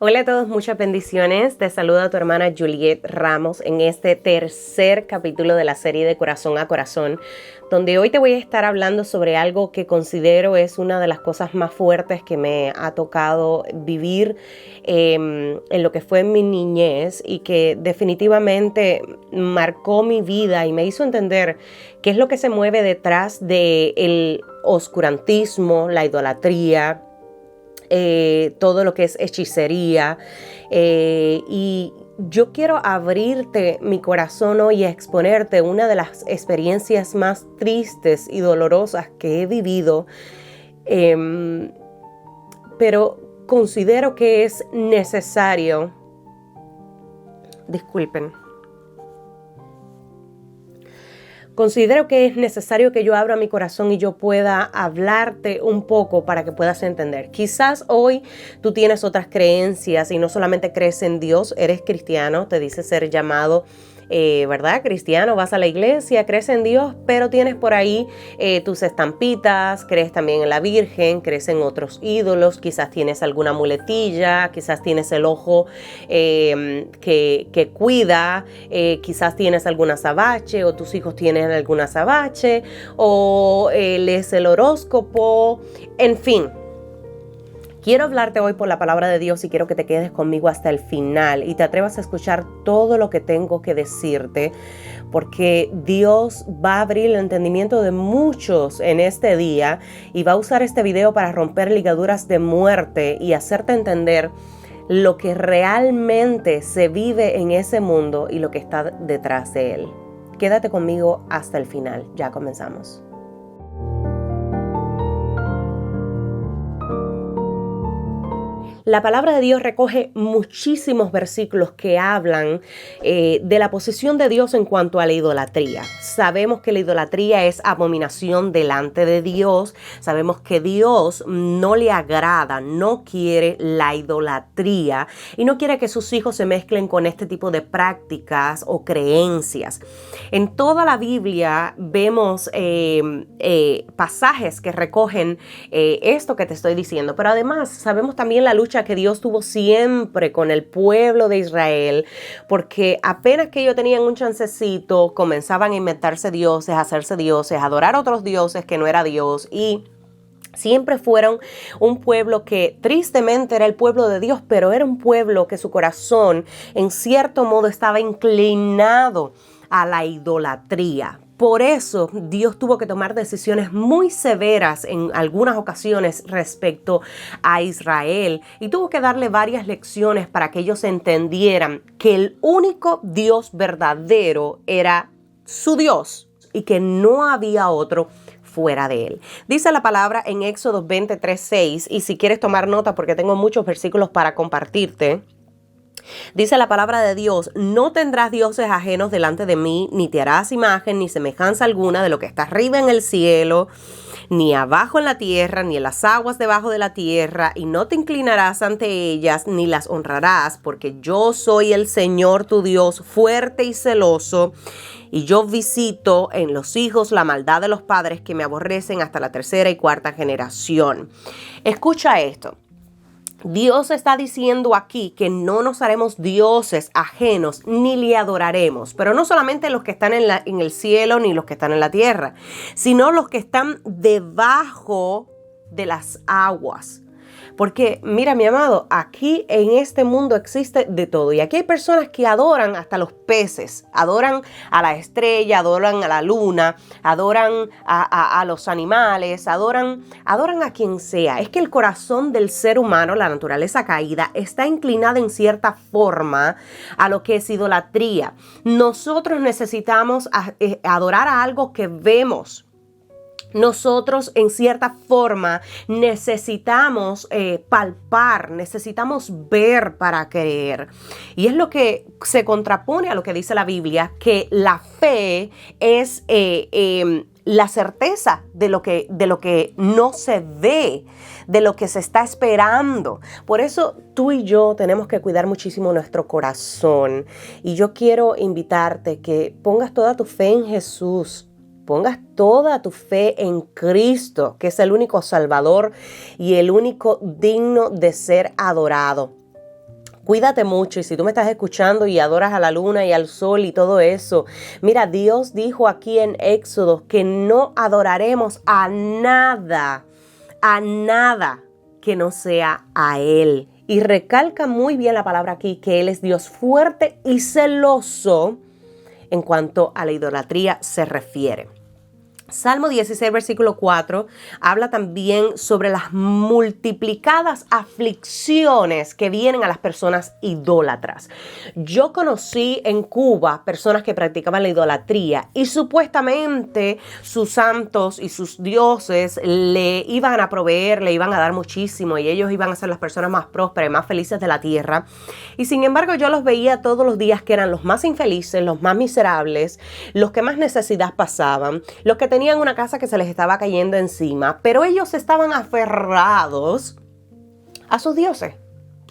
Hola a todos, muchas bendiciones. Te saluda tu hermana Juliet Ramos en este tercer capítulo de la serie de Corazón a Corazón, donde hoy te voy a estar hablando sobre algo que considero es una de las cosas más fuertes que me ha tocado vivir en lo que fue mi niñez y que definitivamente marcó mi vida y me hizo entender qué es lo que se mueve detrás del oscurantismo, la idolatría, todo lo que es hechicería, y yo quiero abrirte mi corazón hoy y exponerte una de las experiencias más tristes y dolorosas que he vivido, pero considero que es necesario. Considero que es necesario que yo abra mi corazón y yo pueda hablarte un poco para que puedas entender. Quizás hoy tú tienes otras creencias y no solamente crees en Dios, eres cristiano, te dice ser llamado, ¿verdad? Cristiano, vas a la iglesia, crees en Dios, pero tienes por ahí tus estampitas, crees también en la Virgen, crees en otros ídolos, quizás tienes alguna muletilla, quizás tienes el ojo que cuida, quizás tienes alguna azabache o tus hijos tienen alguna azabache o lees el horóscopo, en fin. Quiero hablarte hoy por la palabra de Dios y quiero que te quedes conmigo hasta el final y te atrevas a escuchar todo lo que tengo que decirte, porque Dios va a abrir el entendimiento de muchos en este día y va a usar este video para romper ligaduras de muerte y hacerte entender lo que realmente se vive en ese mundo y lo que está detrás de él. Quédate conmigo hasta el final, ya comenzamos. La palabra de Dios recoge muchísimos versículos que hablan de la posición de Dios en cuanto a la idolatría. Sabemos que la idolatría es abominación delante de Dios. Sabemos que Dios no le agrada, no quiere la idolatría y no quiere que sus hijos se mezclen con este tipo de prácticas o creencias. En toda la Biblia vemos pasajes que recogen esto que te estoy diciendo, pero además sabemos también la lucha que Dios tuvo siempre con el pueblo de Israel, porque apenas que ellos tenían un chancecito, comenzaban a inventarse dioses, a hacerse dioses, a adorar a otros dioses que no era Dios, y siempre fueron un pueblo que tristemente era el pueblo de Dios, pero era un pueblo que su corazón en cierto modo estaba inclinado a la idolatría. Por eso Dios tuvo que tomar decisiones muy severas en algunas ocasiones respecto a Israel y tuvo que darle varias lecciones para que ellos entendieran que el único Dios verdadero era su Dios y que no había otro fuera de él. Dice la palabra en Éxodo 23:6, y si quieres tomar nota porque tengo muchos versículos para compartirte. Dice la palabra de Dios: no tendrás dioses ajenos delante de mí, ni te harás imagen ni semejanza alguna de lo que está arriba en el cielo, ni abajo en la tierra, ni en las aguas debajo de la tierra, y no te inclinarás ante ellas, ni las honrarás, porque yo soy el Señor tu Dios, fuerte y celoso, y yo visito en los hijos la maldad de los padres que me aborrecen hasta la tercera y cuarta generación. Escucha esto. Dios está diciendo aquí que no nos haremos dioses ajenos ni le adoraremos, pero no solamente los que están en el cielo ni los que están en la tierra, sino los que están debajo de las aguas. Porque mira, mi amado, aquí en este mundo existe de todo. Y aquí hay personas que adoran hasta los peces, adoran a la estrella, adoran a la luna, adoran a los animales, adoran a quien sea. Es que el corazón del ser humano, la naturaleza caída, está inclinada en cierta forma a lo que es idolatría. Nosotros necesitamos adorar a algo que vemos. Nosotros en cierta forma necesitamos palpar, necesitamos ver para creer. Y es lo que se contrapone a lo que dice la Biblia, que la fe es la certeza de lo que no se ve, de lo que se está esperando. Por eso tú y yo tenemos que cuidar muchísimo nuestro corazón. Y yo quiero invitarte que pongas toda tu fe en Jesús. Pongas toda tu fe en Cristo, que es el único Salvador y el único digno de ser adorado. Cuídate mucho, y si tú me estás escuchando y adoras a la luna y al sol y todo eso, mira, Dios dijo aquí en Éxodo que no adoraremos a nada que no sea a Él. Y recalca muy bien la palabra aquí que Él es Dios fuerte y celoso en cuanto a la idolatría se refiere. Salmo 16, versículo 4, habla también sobre las multiplicadas aflicciones que vienen a las personas idólatras. Yo conocí en Cuba personas que practicaban la idolatría y supuestamente sus santos y sus dioses le iban a proveer, le iban a dar muchísimo y ellos iban a ser las personas más prósperas y más felices de la tierra. Y sin embargo yo los veía todos los días que eran los más infelices, los más miserables, los que más necesidad pasaban, los que tenían una casa que se les estaba cayendo encima, pero ellos estaban aferrados a sus dioses,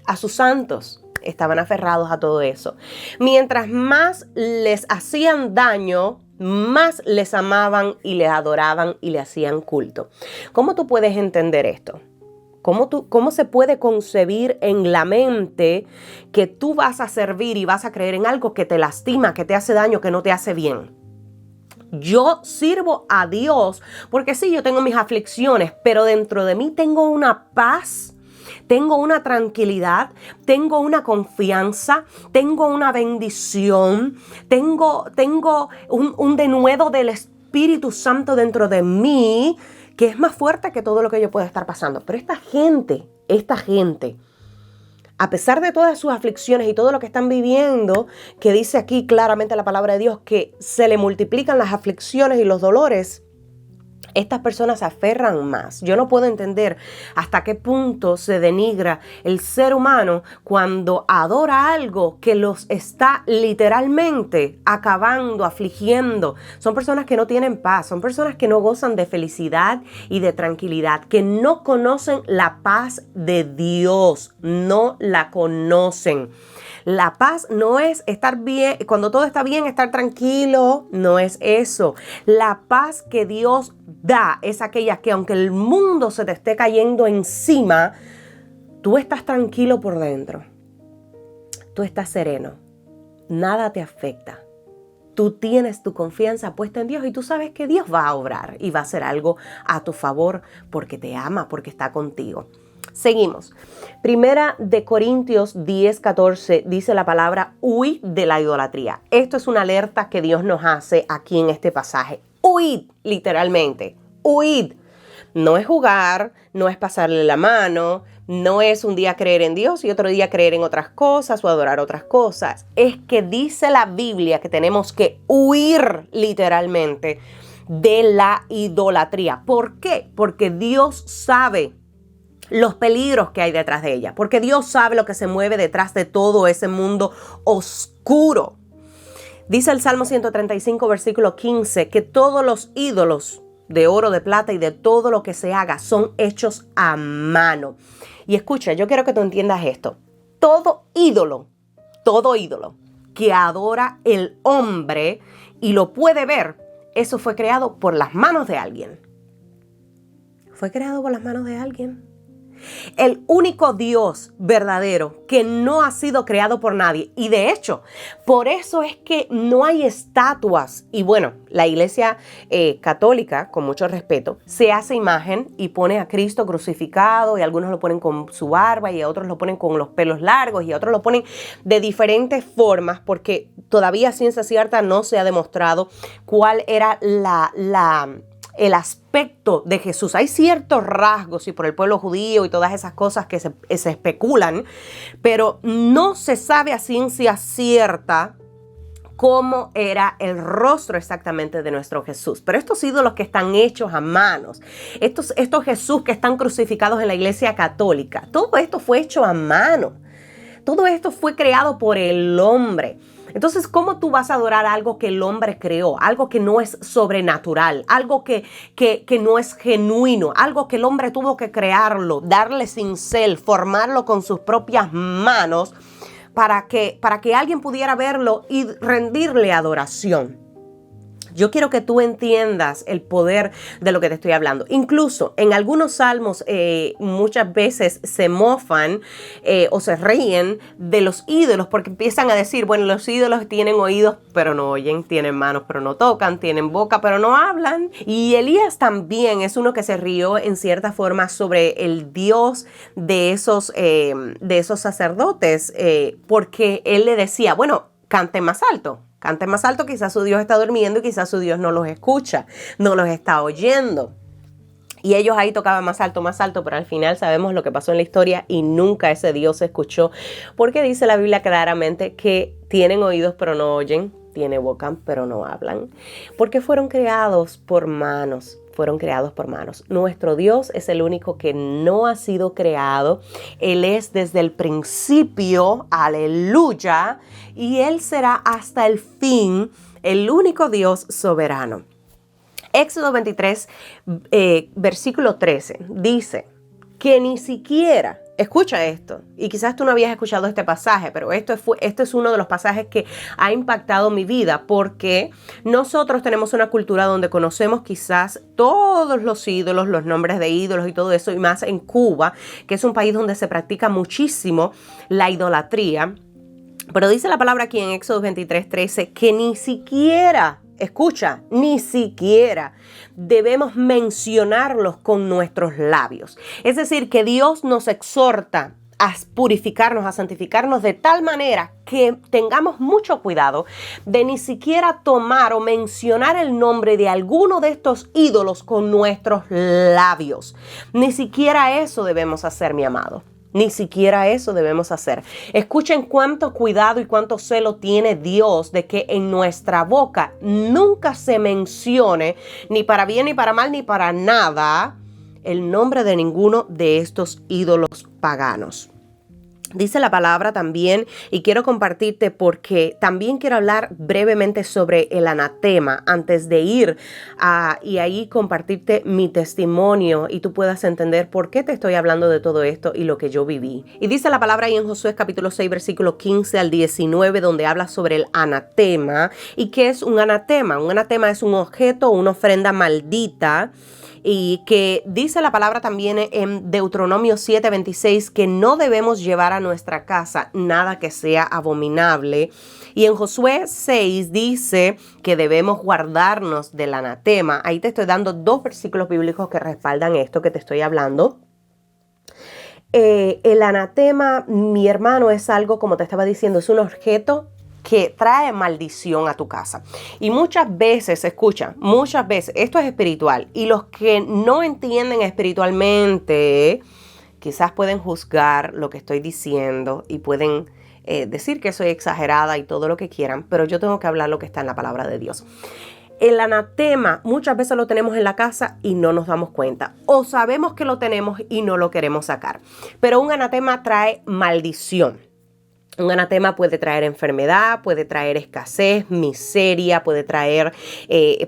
a sus santos, estaban aferrados a todo eso. Mientras más les hacían daño, más les amaban y les adoraban y le hacían culto. ¿Cómo tú puedes entender esto? ¿Cómo se puede concebir en la mente que tú vas a servir y vas a creer en algo que te lastima, que te hace daño, que no te hace bien? Yo sirvo a Dios porque sí, yo tengo mis aflicciones, pero dentro de mí tengo una paz, tengo una tranquilidad, tengo una confianza, tengo una bendición, tengo un denuedo del Espíritu Santo dentro de mí que es más fuerte que todo lo que yo pueda estar pasando. Pero esta gente, a pesar de todas sus aflicciones y todo lo que están viviendo, que dice aquí claramente la palabra de Dios que se le multiplican las aflicciones y los dolores, estas personas se aferran más. Yo no puedo entender hasta qué punto se denigra el ser humano cuando adora algo que los está literalmente acabando, afligiendo. Son personas que no tienen paz, son personas que no gozan de felicidad y de tranquilidad, que no conocen la paz de Dios, no la conocen. La paz no es estar bien, cuando todo está bien, estar tranquilo, no es eso. La paz que Dios da es aquella que aunque el mundo se te esté cayendo encima, tú estás tranquilo por dentro. Tú estás sereno. Nada te afecta. Tú tienes tu confianza puesta en Dios y tú sabes que Dios va a obrar y va a hacer algo a tu favor porque te ama, porque está contigo. Seguimos. Primera de Corintios 10:14 dice la palabra huid de la idolatría. Esto es una alerta que Dios nos hace aquí en este pasaje. Huid, literalmente. Huid. No es jugar, no es pasarle la mano, no es un día creer en Dios y otro día creer en otras cosas o adorar otras cosas. Es que dice la Biblia que tenemos que huir literalmente de la idolatría. ¿Por qué? Porque Dios sabe los peligros que hay detrás de ella, porque Dios sabe lo que se mueve detrás de todo ese mundo oscuro. Dice el Salmo 135, versículo 15, que todos los ídolos de oro, de plata y de todo lo que se haga son hechos a mano. Y escucha, yo quiero que tú entiendas esto. Todo ídolo que adora el hombre y lo puede ver, eso fue creado por las manos de alguien. Fue creado por las manos de alguien. El único Dios verdadero que no ha sido creado por nadie. Y de hecho, por eso es que no hay estatuas. Y bueno, la iglesia católica, con mucho respeto, se hace imagen y pone a Cristo crucificado y algunos lo ponen con su barba y a otros lo ponen con los pelos largos y a otros lo ponen de diferentes formas porque todavía a ciencia cierta no se ha demostrado cuál era el aspecto de Jesús. Hay ciertos rasgos y por el pueblo judío y todas esas cosas que se especulan, pero no se sabe a ciencia cierta cómo era el rostro exactamente de nuestro Jesús. Pero estos ídolos que están hechos a manos, estos Jesús que están crucificados en la iglesia católica, todo esto fue hecho a mano. Todo esto fue creado por el hombre. Entonces, ¿cómo tú vas a adorar algo que el hombre creó? Algo que no es sobrenatural, algo que no es genuino, algo que el hombre tuvo que crearlo, darle cincel, formarlo con sus propias manos para que alguien pudiera verlo y rendirle adoración. Yo quiero que tú entiendas el poder de lo que te estoy hablando. Incluso en algunos salmos muchas veces se mofan o se ríen de los ídolos porque empiezan a decir, bueno, los ídolos tienen oídos pero no oyen, tienen manos pero no tocan, tienen boca pero no hablan. Y Elías también es uno que se rió en cierta forma sobre el Dios de esos sacerdotes porque él le decía, bueno, canten más alto. Canten más alto, quizás su Dios está durmiendo y quizás su Dios no los escucha, no los está oyendo. Y ellos ahí tocaban más alto, pero al final sabemos lo que pasó en la historia y nunca ese Dios se escuchó. Porque dice la Biblia claramente que tienen oídos pero no oyen, tienen boca pero no hablan. Porque fueron creados por manos. Nuestro Dios es el único que no ha sido creado. Él es desde el principio, aleluya, y Él será hasta el fin el único Dios soberano. Éxodo 23, versículo 13, dice que ni siquiera, escucha esto, y quizás tú no habías escuchado este pasaje, pero esto es uno de los pasajes que ha impactado mi vida, porque nosotros tenemos una cultura donde conocemos quizás todos los ídolos, los nombres de ídolos y todo eso, y más en Cuba, que es un país donde se practica muchísimo la idolatría. Pero dice la palabra aquí en Éxodo 23:13 que ni siquiera, escucha, ni siquiera debemos mencionarlos con nuestros labios. Es decir, que Dios nos exhorta a purificarnos, a santificarnos de tal manera que tengamos mucho cuidado de ni siquiera tomar o mencionar el nombre de alguno de estos ídolos con nuestros labios. Ni siquiera eso debemos hacer, mi amado. Ni siquiera eso debemos hacer. Escuchen cuánto cuidado y cuánto celo tiene Dios de que en nuestra boca nunca se mencione, ni para bien, ni para mal, ni para nada, el nombre de ninguno de estos ídolos paganos. Dice la palabra también, y quiero compartirte porque también quiero hablar brevemente sobre el anatema antes de ir y ahí compartirte mi testimonio y tú puedas entender por qué te estoy hablando de todo esto y lo que yo viví. Y dice la palabra ahí en Josué capítulo 6 versículo 15 al 19 donde habla sobre el anatema. ¿Y qué es un anatema? Un anatema es un objeto, una ofrenda maldita. Y que dice la palabra también en Deuteronomio 7:26 que no debemos llevar a nuestra casa nada que sea abominable. Y en Josué 6 dice que debemos guardarnos del anatema. Ahí te estoy dando 2 versículos bíblicos que respaldan esto que te estoy hablando. El anatema, mi hermano, es algo, como te estaba diciendo, es un objeto que trae maldición a tu casa. Y muchas veces, escucha, esto es espiritual. Y los que no entienden espiritualmente, quizás pueden juzgar lo que estoy diciendo y pueden decir que soy exagerada y todo lo que quieran, pero yo tengo que hablar lo que está en la palabra de Dios. El anatema muchas veces lo tenemos en la casa y no nos damos cuenta. O sabemos que lo tenemos y no lo queremos sacar. Pero un anatema trae maldición. Un anatema puede traer enfermedad, puede traer escasez, miseria, puede traer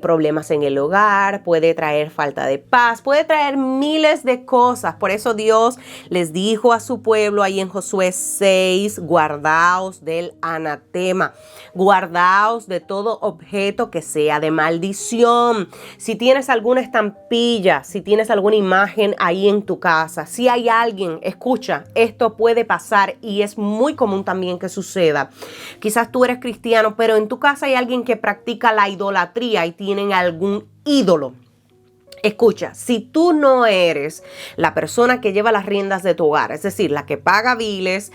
problemas en el hogar, puede traer falta de paz, puede traer miles de cosas. Por eso Dios les dijo a su pueblo ahí en Josué 6, guardaos del anatema, guardaos de todo objeto que sea de maldición. Si tienes alguna estampilla, si tienes alguna imagen ahí en tu casa, si hay alguien, escucha, esto puede pasar y es muy común también que suceda. Quizás tú eres cristiano, pero en tu casa hay alguien que practica la idolatría y tienen algún ídolo. Escucha, si tú no eres la persona que lleva las riendas de tu hogar, es decir, la que paga biles,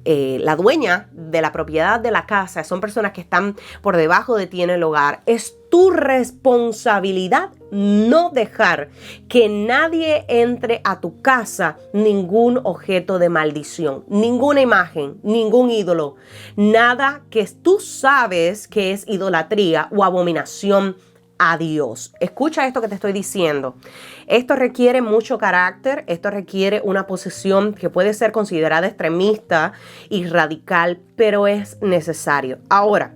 la dueña de la propiedad de la casa, son personas que están por debajo de ti en el hogar, es tu responsabilidad no dejar que nadie entre a tu casa ningún objeto de maldición, ninguna imagen, ningún ídolo, nada que tú sabes que es idolatría o abominación a Dios. Escucha esto que te estoy diciendo. Esto requiere mucho carácter, esto requiere una posición que puede ser considerada extremista y radical, pero es necesario. Ahora,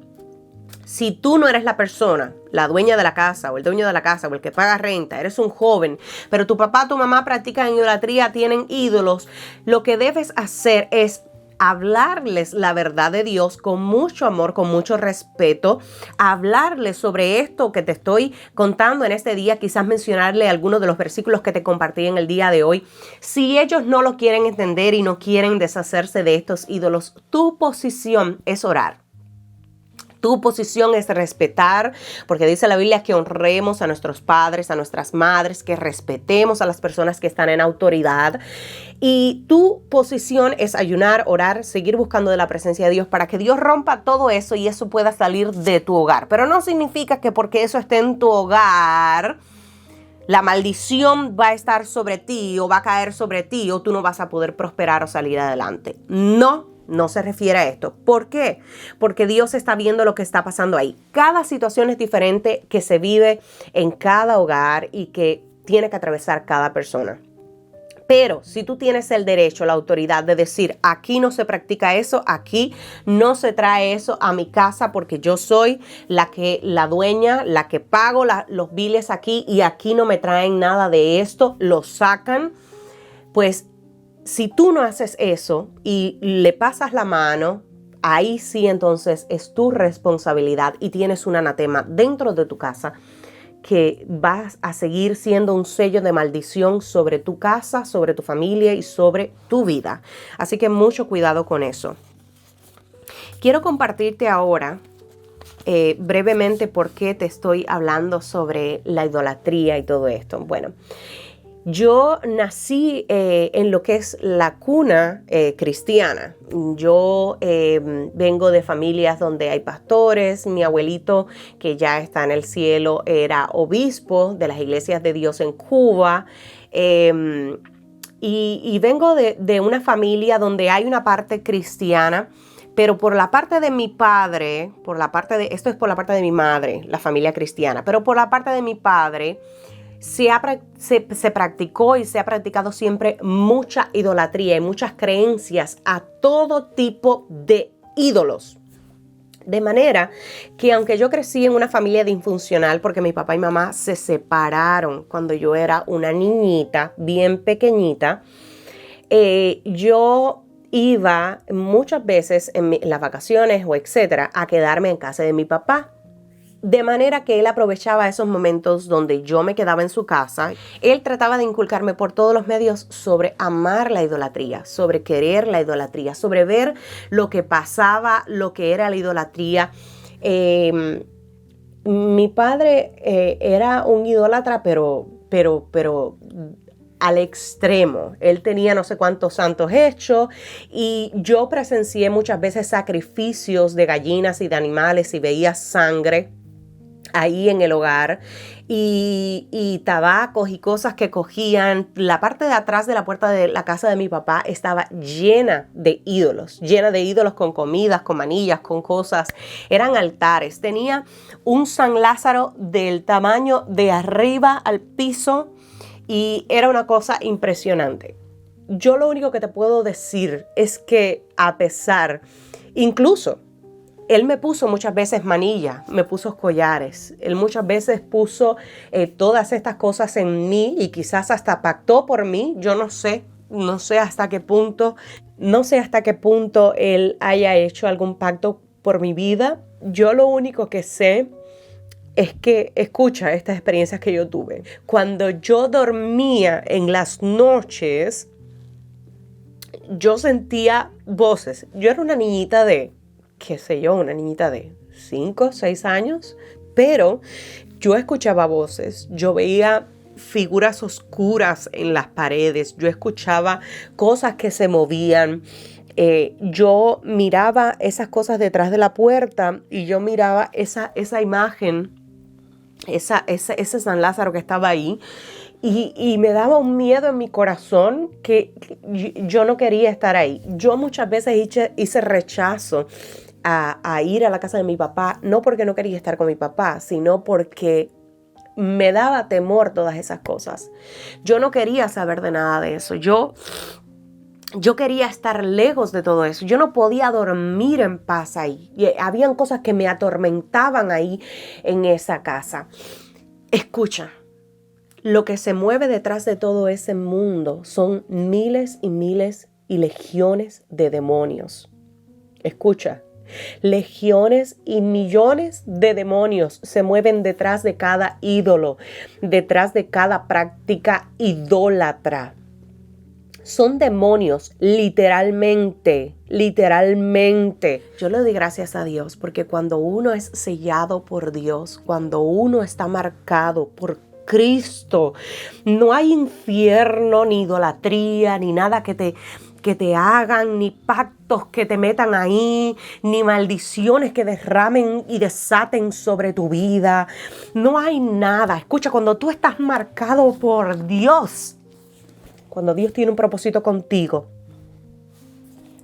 si tú no eres la persona, la dueña de la casa o el dueño de la casa o el que paga renta, eres un joven, pero tu papá, tu mamá practican idolatría, tienen ídolos, lo que debes hacer es hablarles la verdad de Dios con mucho amor, con mucho respeto, hablarles sobre esto que te estoy contando en este día, quizás mencionarle algunos de los versículos que te compartí en el día de hoy. Si ellos no lo quieren entender y no quieren deshacerse de estos ídolos, tu posición es orar. Tu posición es respetar, porque dice la Biblia que honremos a nuestros padres, a nuestras madres, que respetemos a las personas que están en autoridad. Y tu posición es ayunar, orar, seguir buscando de la presencia de Dios para que Dios rompa todo eso y eso pueda salir de tu hogar. Pero no significa que porque eso esté en tu hogar, la maldición va a estar sobre ti o va a caer sobre ti o tú no vas a poder prosperar o salir adelante. No se refiere a esto. ¿Por qué? Porque Dios está viendo lo que está pasando ahí. Cada situación es diferente que se vive en cada hogar y que tiene que atravesar cada persona. Pero si tú tienes el derecho, la autoridad de decir, aquí no se practica eso, aquí no se trae eso a mi casa porque yo soy la dueña, la que pago los biles aquí y aquí no me traen nada de esto, lo sacan, pues si tú no haces eso y le pasas la mano, ahí sí entonces es tu responsabilidad y tienes un anatema dentro de tu casa que vas a seguir siendo un sello de maldición sobre tu casa, sobre tu familia y sobre tu vida. Así que mucho cuidado con eso. Quiero compartirte ahora brevemente por qué te estoy hablando sobre la idolatría y todo esto. Bueno, yo nací en lo que es la cuna cristiana. Yo vengo de familias donde hay pastores. Mi abuelito, que ya está en el cielo, era obispo de las iglesias de Dios en Cuba. Y vengo de una familia donde hay una parte cristiana, pero por la parte de mi padre, esto es por la parte de mi madre, la familia cristiana, pero por la parte de mi padre, se practicó y se ha practicado siempre mucha idolatría y muchas creencias a todo tipo de ídolos. De manera que aunque yo crecí en una familia disfuncional porque mi papá y mamá se separaron cuando yo era una niñita bien pequeñita, yo iba muchas veces en las vacaciones o etcétera a quedarme en casa de mi papá. De manera que él aprovechaba esos momentos donde yo me quedaba en su casa. Él trataba de inculcarme por todos los medios sobre amar la idolatría, sobre querer la idolatría, sobre ver lo que pasaba, lo que era la idolatría. Mi padre era un idólatra, pero al extremo. Él tenía no sé cuántos santos hechos y yo presencié muchas veces sacrificios de gallinas y de animales y veía sangre ahí en el hogar y tabacos y cosas que cogían. La parte de atrás de la puerta de la casa de mi papá estaba llena de ídolos con comidas, con manillas, con cosas. Eran altares. Tenía un San Lázaro del tamaño de arriba al piso y era una cosa impresionante. Yo lo único que te puedo decir es que a pesar, incluso él me puso muchas veces manillas, me puso collares, él muchas veces puso todas estas cosas en mí y quizás hasta pactó por mí. Yo no sé hasta qué punto él haya hecho algún pacto por mi vida. Yo lo único que sé es que, escucha estas experiencias que yo tuve. Cuando yo dormía en las noches, yo sentía voces. Yo era una niñita de, una niñita de 5, 6 años, pero yo escuchaba voces, yo veía figuras oscuras en las paredes, yo escuchaba cosas que se movían. Yo miraba esas cosas detrás de la puerta y yo miraba esa imagen, ese San Lázaro que estaba ahí. Y me daba un miedo en mi corazón que yo no quería estar ahí. Yo muchas veces hice rechazo a ir a la casa de mi papá, no porque no quería estar con mi papá, sino porque me daba temor todas esas cosas. Yo no quería saber de nada de eso. Yo quería estar lejos de todo eso. Yo no podía dormir en paz ahí. Y habían cosas que me atormentaban ahí en esa casa. Escucha. Lo que se mueve detrás de todo ese mundo son miles y miles y legiones de demonios. Escucha, legiones y millones de demonios se mueven detrás de cada ídolo, detrás de cada práctica idólatra. Son demonios, literalmente. Yo le doy gracias a Dios porque cuando uno es sellado por Dios, cuando uno está marcado por Cristo, no hay infierno, ni idolatría, ni nada que te hagan, ni pactos que te metan ahí, ni maldiciones que derramen y desaten sobre tu vida. No hay nada. Escucha, cuando tú estás marcado por Dios, cuando Dios tiene un propósito contigo,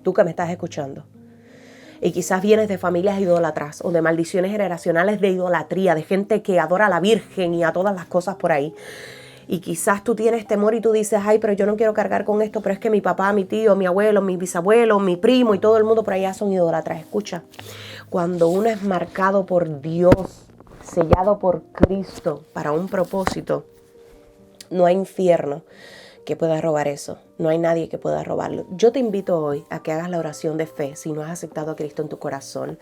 tú que me estás escuchando, y quizás vienes de familias idólatras o de maldiciones generacionales de idolatría, de gente que adora a la Virgen y a todas las cosas por ahí, y quizás tú tienes temor y tú dices, ay, pero yo no quiero cargar con esto, pero es que mi papá, mi tío, mi abuelo, mi bisabuelo, mi primo y todo el mundo por allá son idólatras. Escucha, cuando uno es marcado por Dios, sellado por Cristo para un propósito, no hay infierno que pueda robar eso. No hay nadie que pueda robarlo. Yo te invito hoy a que hagas la oración de fe si no has aceptado a Cristo en tu corazón.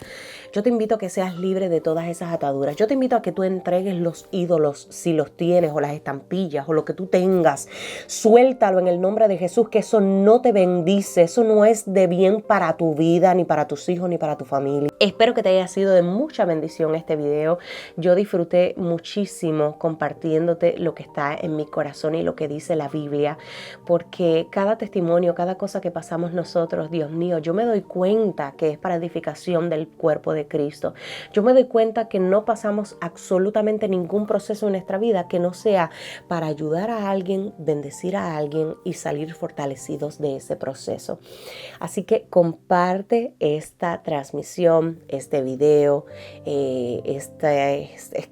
Yo te invito a que seas libre de todas esas ataduras. Yo te invito a que tú entregues los ídolos si los tienes, o las estampillas, o lo que tú tengas. Suéltalo en el nombre de Jesús, que eso no te bendice. Eso no es de bien para tu vida, ni para tus hijos, ni para tu familia. Espero que te haya sido de mucha bendición este video. Yo disfruté muchísimo compartiéndote lo que está en mi corazón y lo que dice la Biblia, porque cada testimonio, cada cosa que pasamos nosotros, Dios mío, yo me doy cuenta que es para edificación del cuerpo de Cristo. Yo me doy cuenta que no pasamos absolutamente ningún proceso en nuestra vida que no sea para ayudar a alguien, bendecir a alguien y salir fortalecidos de ese proceso. Así que comparte esta transmisión, este video, es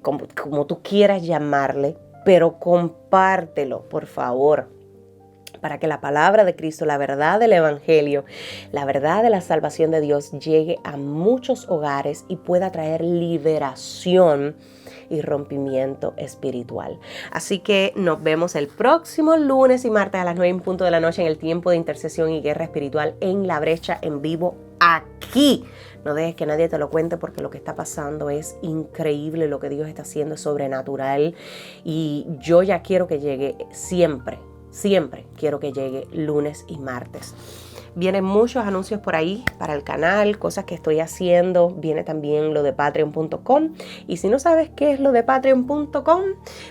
como tú quieras llamarle, pero compártelo, por favor, para que la palabra de Cristo, la verdad del Evangelio, la verdad de la salvación de Dios llegue a muchos hogares y pueda traer liberación y rompimiento espiritual. Así que nos vemos el próximo lunes y martes a las 9:00 de la noche en el tiempo de intercesión y guerra espiritual en La Brecha en vivo aquí. No dejes que nadie te lo cuente, porque lo que está pasando es increíble. Lo que Dios está haciendo es sobrenatural y yo ya quiero que llegue siempre quiero que llegue lunes y martes. Vienen muchos anuncios por ahí para el canal, cosas que estoy haciendo. Viene también lo de patreon.com. Y si no sabes qué es lo de patreon.com,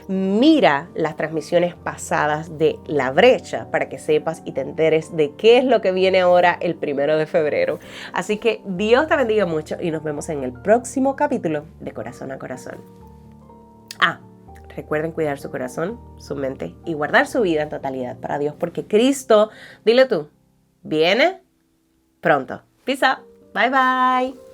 mira las transmisiones pasadas de La Brecha para que sepas y te enteres de qué es lo que viene ahora el 1 de febrero. Así que Dios te bendiga mucho y nos vemos en el próximo capítulo de Corazón a Corazón. Recuerden cuidar su corazón, su mente y guardar su vida en totalidad para Dios, porque Cristo, dile tú, viene pronto. Peace out. Bye bye.